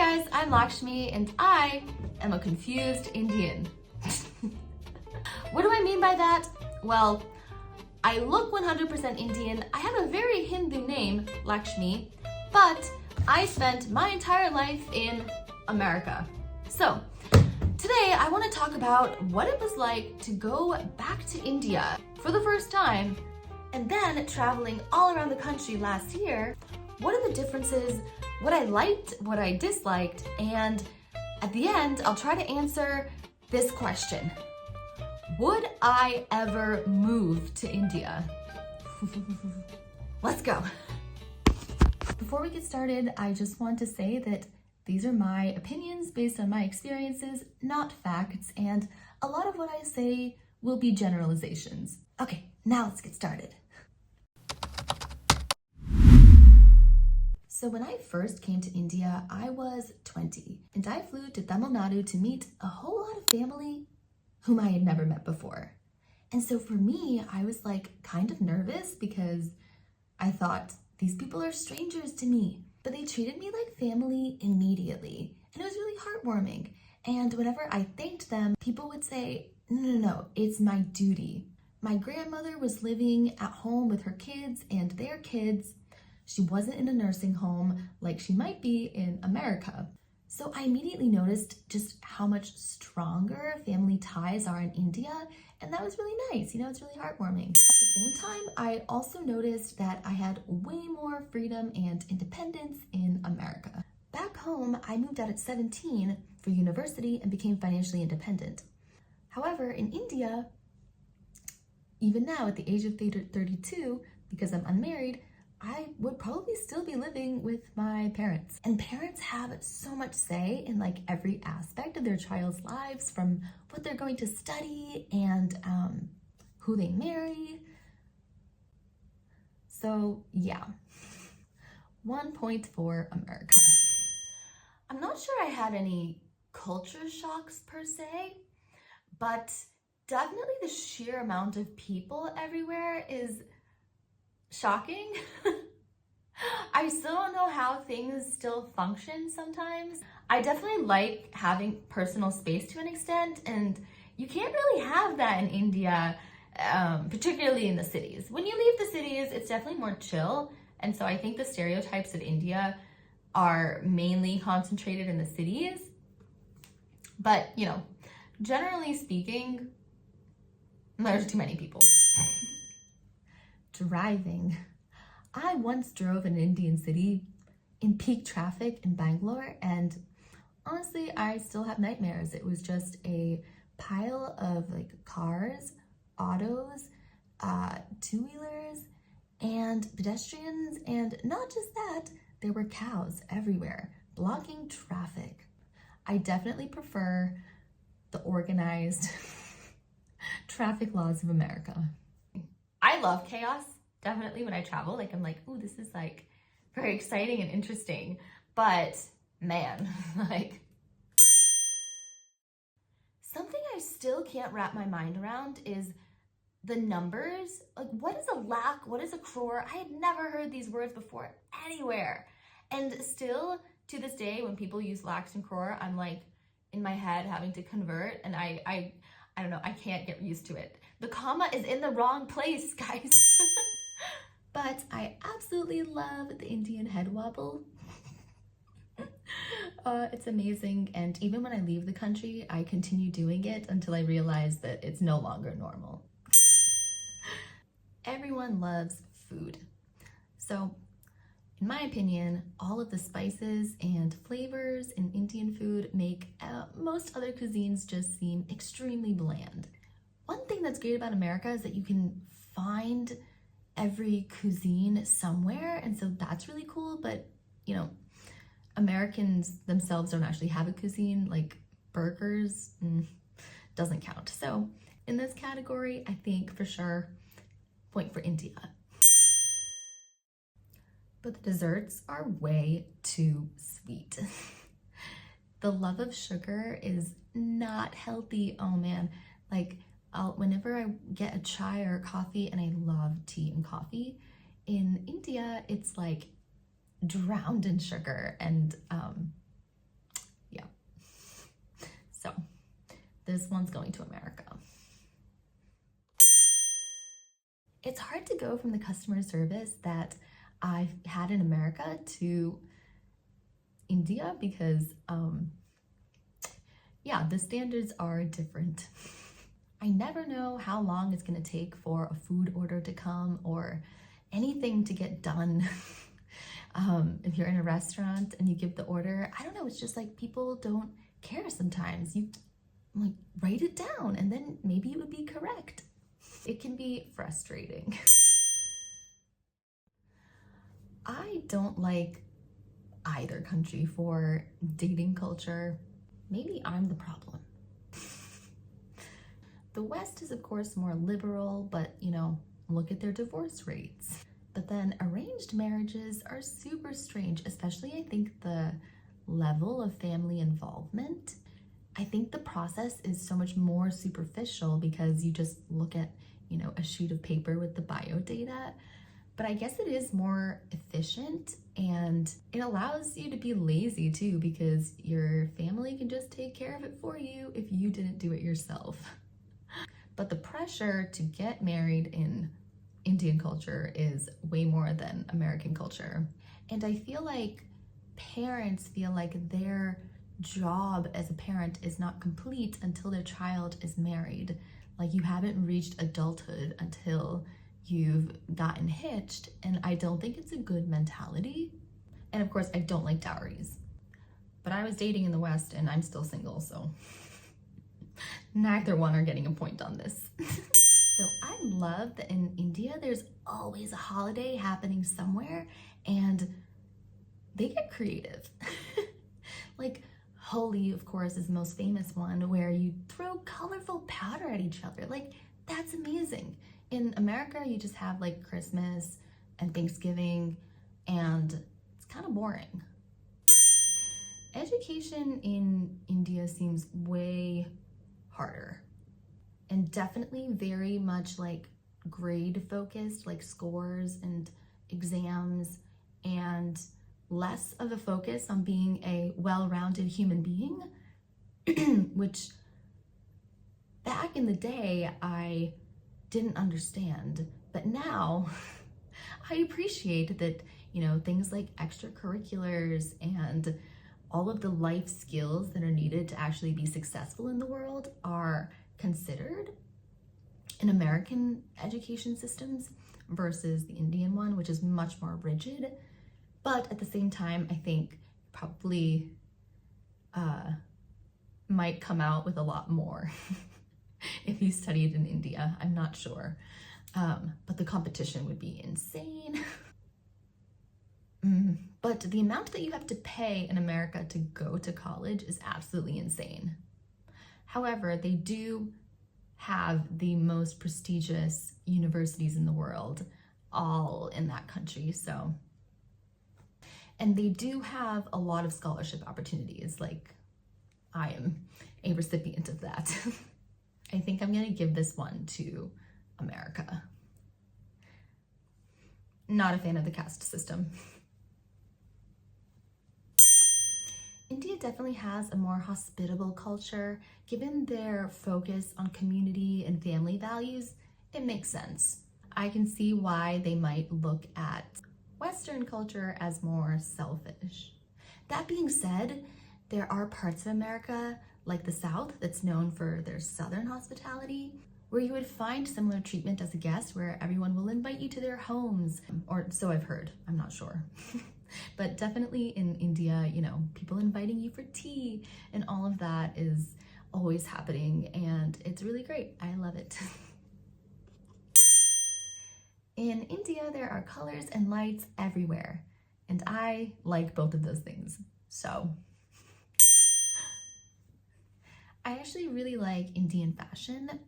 guys, I'm Shmi and I am a confused Indian. What do I mean by that? Well, I look 100% Indian, I have a very Hindu name, Lakshmi, but I spent my entire life in America. So, today I want to talk about what it was like to go back to India for the first time, and then traveling all around the country last year. What are the differences, what I liked, what I disliked, and at the end, I'll try to answer this question. Would I ever move to India? Let's go. Before we get started, I just want to say that these are my opinions based on my experiences, not facts, and a lot of what I say will be generalizations. Okay, now let's get started. So when I first came to India, I was 20, and I flew to Tamil Nadu to meet a whole lot of family whom I had never met before. And so for me, I was like kind of nervous because I thought, these people are strangers to me, but they treated me like family immediately, and it was really heartwarming. And whenever I thanked them, people would say, no, it's my duty. My grandmother was living at home with her kids and their kids. She wasn't in a nursing home like she might be in America. So I immediately noticed just how much stronger family ties are in India, and that was really nice. It's really heartwarming. At the same time, I also noticed that I had way more freedom and independence in America. Back home, I moved out at 17 for university and became financially independent. However, in India, even now at the age of 32, because I'm unmarried, I would probably still be living with my parents. And parents have so much say in like every aspect of their child's lives, from what they're going to study and who they marry. So yeah, 1 point for America. I'm not sure I had any culture shocks per se, but definitely the sheer amount of people everywhere is shocking. I still don't know how things still function sometimes. I definitely like having personal space to an extent, and you can't really have that in India, particularly in the cities. When you leave the cities, it's definitely more chill, and so I think the stereotypes of India are mainly concentrated in the cities. But, generally speaking, there's too many people. Driving. I once drove in an Indian city in peak traffic in Bangalore, and honestly, I still have nightmares. It was just a pile of like cars, autos, two-wheelers, and pedestrians, and not just that, there were cows everywhere, blocking traffic. I definitely prefer the organized traffic laws of America. I love chaos, definitely, when I travel. I'm like, ooh, this is like very exciting and interesting. But man, something I still can't wrap my mind around is the numbers. What is a lakh? What is a crore? I had never heard these words before anywhere. And still, to this day, when people use lakhs and crore, I'm like in my head having to convert, and I don't know, I can't get used to it. The comma is in the wrong place, guys. But I absolutely love the Indian head wobble. It's amazing, and even when I leave the country, I continue doing it until I realize that it's no longer normal. Everyone loves food. So, in my opinion, all of the spices and flavors in Indian food make most other cuisines just seem extremely bland. One thing that's great about America is that you can find every cuisine somewhere, and so that's really cool, but Americans themselves don't actually have a cuisine, like burgers, doesn't count. So in this category, I think for sure, point for India. But the desserts are way too sweet. The love of sugar is not healthy. Oh man, whenever I get a chai or coffee, and I love tea and coffee, in India, it's like drowned in sugar, and this one's going to America. It's hard to go from the customer service that I've had in America to India because, yeah, the standards are different. I never know how long it's gonna take for a food order to come or anything to get done. If you're in a restaurant and you give the order, I don't know, it's just like people don't care sometimes. You like write it down and then maybe it would be correct. It can be frustrating. I don't like either country for dating culture. Maybe I'm the problem. The West is of course more liberal, but you know, look at their divorce rates. But then arranged marriages are super strange, especially I think the level of family involvement. I think the process is so much more superficial because you just look at, you know, a sheet of paper with the bio data. But I guess it is more efficient and it allows you to be lazy too because your family can just take care of it for you if you didn't do it yourself. But the pressure to get married in Indian culture is way more than American culture. And I feel like parents feel like their job as a parent is not complete until their child is married. Like you haven't reached adulthood until you've gotten hitched, and I don't think it's a good mentality. And of course, I don't like dowries. But I was dating in the West and I'm still single, so neither one are getting a point on this. So I love that in India, there's always a holiday happening somewhere and they get creative. Like Holi, of course, is the most famous one where you throw colorful powder at each other. Like, that's amazing. In America, you just have like Christmas and Thanksgiving and it's kind of boring. Education in India seems way harder. And definitely very much like grade focused, like scores and exams, and less of a focus on being a well-rounded human being, which back in the day I didn't understand. But now I appreciate that, you know, things like extracurriculars and all of the life skills that are needed to actually be successful in the world are considered in American education systems versus the Indian one, which is much more rigid. But at the same time, I think probably might come out with a lot more if you studied in India. I'm not sure. But the competition would be insane. But the amount that you have to pay in America to go to college is absolutely insane. However, they do have the most prestigious universities in the world, all in that country, so. And they do have a lot of scholarship opportunities, like I am a recipient of that. I think I'm gonna give this one to America. Not a fan of the caste system. India definitely has a more hospitable culture. Given their focus on community and family values, it makes sense. I can see why they might look at Western culture as more selfish. That being said, there are parts of America, like the South, that's known for their Southern hospitality, where you would find similar treatment as a guest, where everyone will invite you to their homes, or so I've heard, I'm not sure. But definitely in India, you know, people inviting you for tea and all of that is always happening, and it's really great. I love it. In India, there are colors and lights everywhere, and I like both of those things. So I actually really like Indian fashion.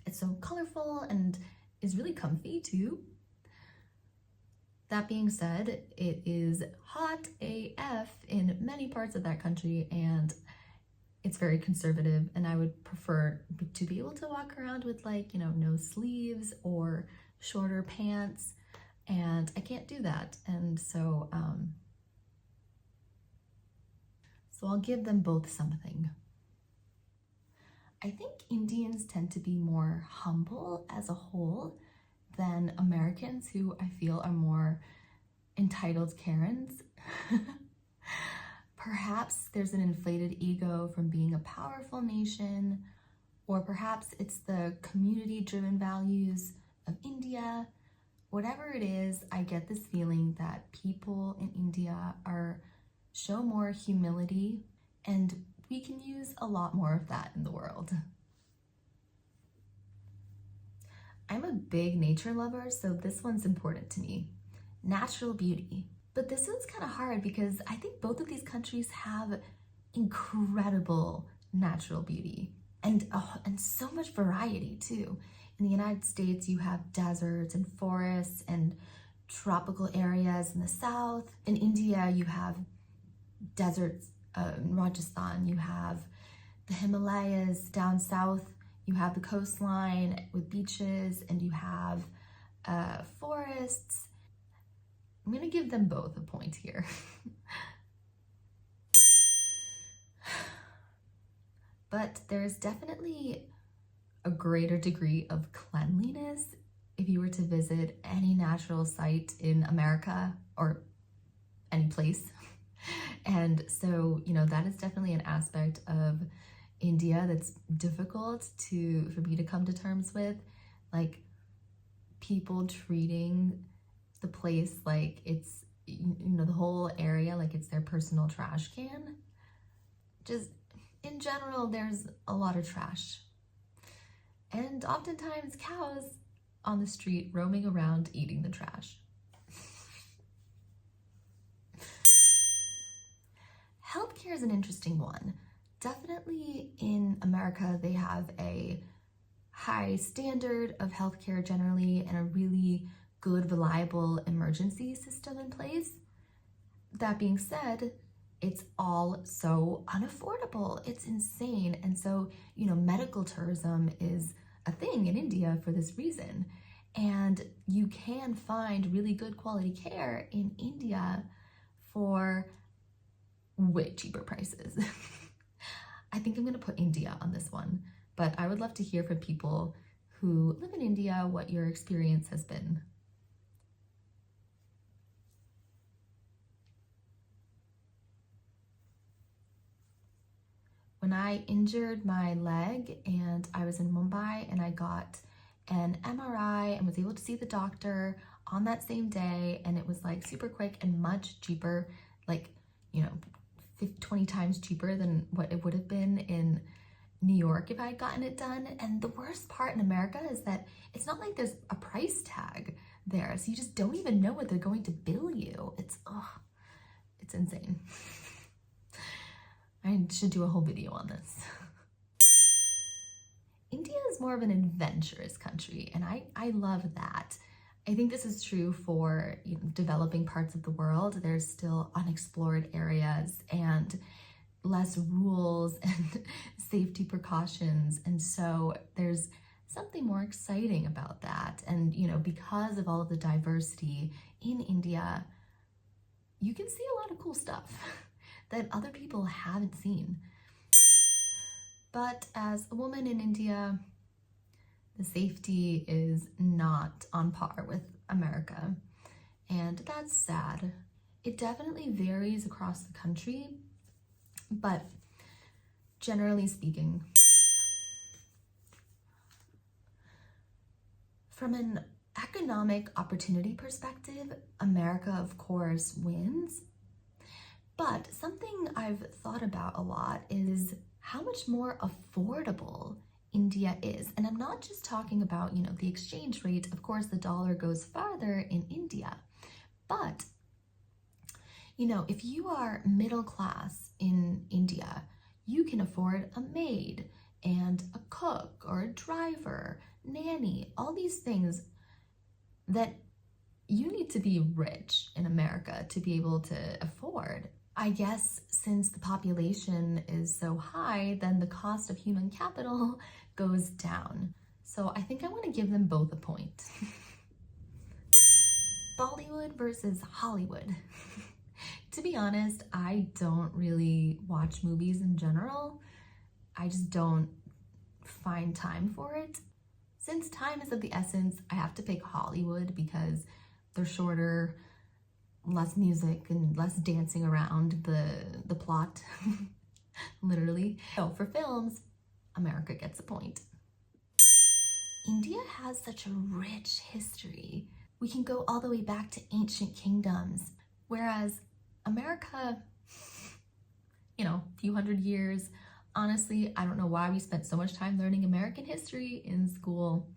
It's so colorful and is really comfy too. That being said, it is hot AF in many parts of that country, and it's very conservative, and I would prefer to be able to walk around with, like, you know, no sleeves or shorter pants, and I can't do that. And so I'll give them both something. I think Indians tend to be more humble as a whole than Americans, who I feel are more entitled Karens. Perhaps there's an inflated ego from being a powerful nation, or perhaps it's the community-driven values of India. Whatever it is, I get this feeling that people in India show more humility, and we can use a lot more of that in the world. I'm a big nature lover, so this one's important to me. Natural beauty. But this one's kind of hard because I think both of these countries have incredible natural beauty and so much variety too. In the United States, you have deserts and forests and tropical areas in the south. In India, you have deserts in Rajasthan, you have the Himalayas down south, you have the coastline with beaches, and you have forests. I'm gonna give them both a point here. But there's definitely a greater degree of cleanliness if you were to visit any natural site in America or any place. And so, that is definitely an aspect of India that's difficult for me to come to terms with. Like, people treating the place like it's, the whole area like it's their personal trash can. Just in general, there's a lot of trash. And oftentimes cows on the street roaming around eating the trash. Healthcare is an interesting one. Definitely in America, they have a high standard of healthcare generally and a really good, reliable emergency system in place. That being said, it's all so unaffordable. It's insane. And so, medical tourism is a thing in India for this reason. And you can find really good quality care in India for way cheaper prices. I think I'm gonna put India on this one, but I would love to hear from people who live in India what your experience has been. When I injured my leg and I was in Mumbai and I got an MRI and was able to see the doctor on that same day, and it was like super quick and much cheaper, like, 20 times cheaper than what it would have been in New York if I had gotten it done. And the worst part in America is that it's not like there's a price tag there, so you just don't even know what they're going to bill you. It's insane. I should do a whole video on this. India is more of an adventurous country, and I love that. I think this is true for developing parts of the world. There's still unexplored areas and less rules and safety precautions. And so there's something more exciting about that. And, because of all of the diversity in India, you can see a lot of cool stuff that other people haven't seen. But as a woman in India, the safety is not on par with America, and that's sad. It definitely varies across the country, but generally speaking, from an economic opportunity perspective, America, of course, wins. But something I've thought about a lot is how much more affordable India is. And I'm not just talking about, the exchange rate. Of course, the dollar goes farther in India. But, if you are middle class in India, you can afford a maid and a cook or a driver, nanny, all these things that you need to be rich in America to be able to afford. I guess since the population is so high, then the cost of human capital goes down. So I think I want to give them both a point. Bollywood versus Hollywood. To be honest, I don't really watch movies in general. I just don't find time for it. Since time is of the essence, I have to pick Hollywood because they're shorter, less music and less dancing around the plot, literally. So for films, America gets a point. India has such a rich history. We can go all the way back to ancient kingdoms, whereas America, you know, a few hundred years. Honestly, I don't know why we spent so much time learning American history in school.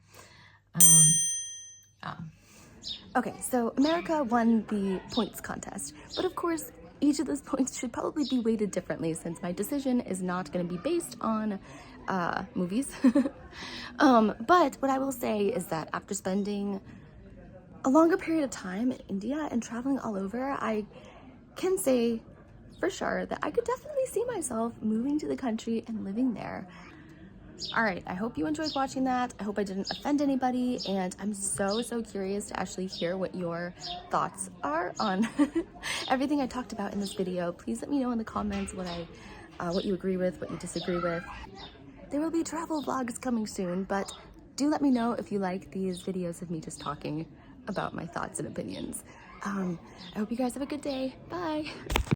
Yeah. Okay, so America won the points contest, but of course, each of those points should probably be weighted differently since my decision is not going to be based on movies. But what I will say is that after spending a longer period of time in India and traveling all over, I can say for sure that I could definitely see myself moving to the country and living there. All right, I hope you enjoyed watching that. I hope I didn't offend anybody, and I'm so curious to actually hear what your thoughts are on everything I talked about in this video. Please let me know in the comments what you agree with, what you disagree with. There will be travel vlogs coming soon, but do let me know if you like these videos of me just talking about my thoughts and opinions. I hope you guys have a good day. Bye.